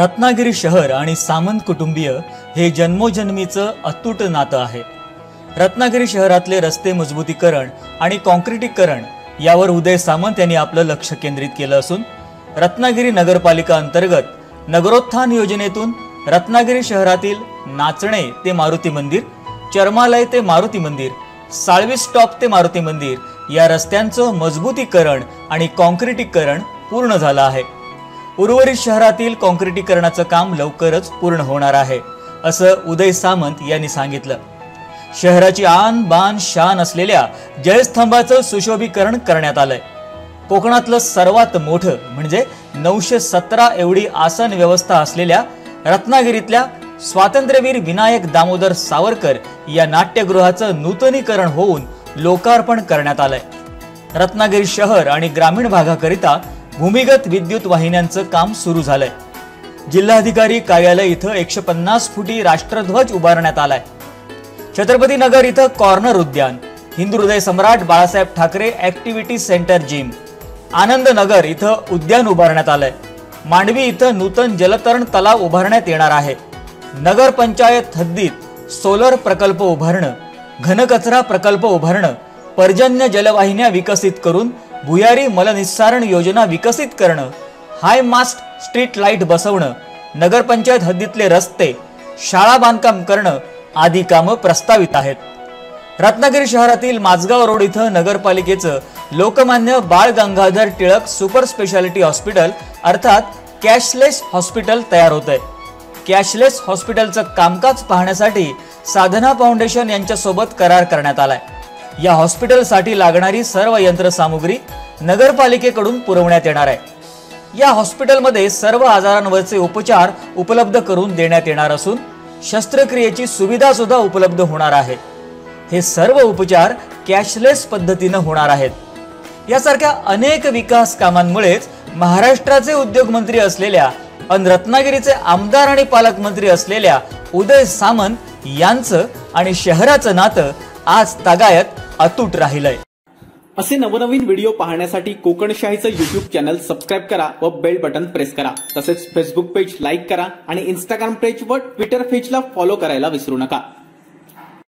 रत्नागिरी शहर आणि सामंत कुटुंबीय हे जन्मोजन्मीचं अतूट नातं आहे। रत्नागिरी शहरातले रस्ते मजबूतीकरण आणि काँक्रिटीकरण यावर उदय सामंत यांनी आपलं लक्ष केंद्रित केलं असून रत्नागिरी नगरपालिका अंतर्गत नगरोत्थान योजनेतून रत्नागिरी शहरातील नाचणे ते मारुती मंदिर, चर्मालय ते मारुती मंदिर, साळवी स्टॉप ते मारुती मंदिर या रस्त्यांचं मजबूतीकरण आणि काँक्रिटीकरण पूर्ण झालं आहे। उर्वरित शहरातील काँक्रिटीकरणाचं काम लवकरच पूर्ण होणार आहे, असं उदय सामंत यांनी सांगितलं। शहराची आन बान शान असलेल्या जयस्तंभाचं सुशोभीकरण करण्यात आलंय। कोकणातलं सर्वात मोठं म्हणजे 917 एवढी आसन व्यवस्था असलेल्या रत्नागिरीतल्या स्वातंत्र्यवीर विनायक दामोदर सावरकर या नाट्यगृहाचं नूतनीकरण होऊन लोकार्पण करण्यात आलंय। रत्नागिरी शहर आणि ग्रामीण भागाकरिता भूमिगत विद्युत वाहिन्यांचं काम सुरू झालंय। जिल्हाधिकारी कार्यालय इथं 150 फुटी राष्ट्रध्वज उभारण्यात आलाय। छत्रपती नगर इथं कॉर्नर उद्यान, हिंदू हृदय सम्राट Balasaheb Thackeray activity centre gym, Anand Nagar इथं उद्यान उभारण्यात आलंय। मांडवी इथं नूतन जलतरण तलाव उभारण्यात येणार आहे। नगर पंचायत हद्दीत सोलर प्रकल्प उभारणं, घनकचरा प्रकल्प उभारणं, पर्जन्य जलवाहिन्या विकसित करून भुयारी मलनिस्सारण योजना विकसित करणं, हाय मास्ट स्ट्रीट लाईट बसवणं, नगरपंचायत हद्दीतले रस्ते, शाळा बांधकाम करणं आदी कामं प्रस्तावित आहेत। रत्नागिरी शहरातील माझगाव रोड इथं नगरपालिकेचं Lokmanya Bal Gangadhar Tilak super speciality hospital अर्थात कॅशलेस हॉस्पिटल तयार होतंय। कॅशलेस हॉस्पिटलचं कामकाज पाहण्यासाठी साधना फाउंडेशन यांच्यासोबत करार करण्यात आलाय। या हॉस्पिटलसाठी लागणारी सर्व यंत्रसामुग्री नगरपालिकेकडून पुरवण्यात येणार आहे। या हॉस्पिटलमध्ये सर्व आजारांवरचे उपचार उपलब्ध करून देण्यात येणार असून शस्त्रक्रियेची सुविधा सुद्धा उपलब्ध होणार आहे। हे सर्व उपचार कॅशलेस पद्धतीने होणार आहेत। यासारख्या अनेक विकास कामांमुळेच महाराष्ट्राचे उद्योगमंत्री असलेल्या आणि रत्नागिरीचे आमदार आणि पालकमंत्री असलेल्या उदय सामंत यांचं आणि शहराचं नातं आज तागायत अतूट राहिलंय। असे नवनवीन व्हिडिओ पाहण्यासाठी कोकणशाहीचं YouTube चॅनल सबस्क्राइब करा व बेल बटन प्रेस करा। तसेच फेसबुक पेज लाईक करा आणि इंस्टाग्राम पेज व ट्विटर पेजला फॉलो करायला विसरू नका।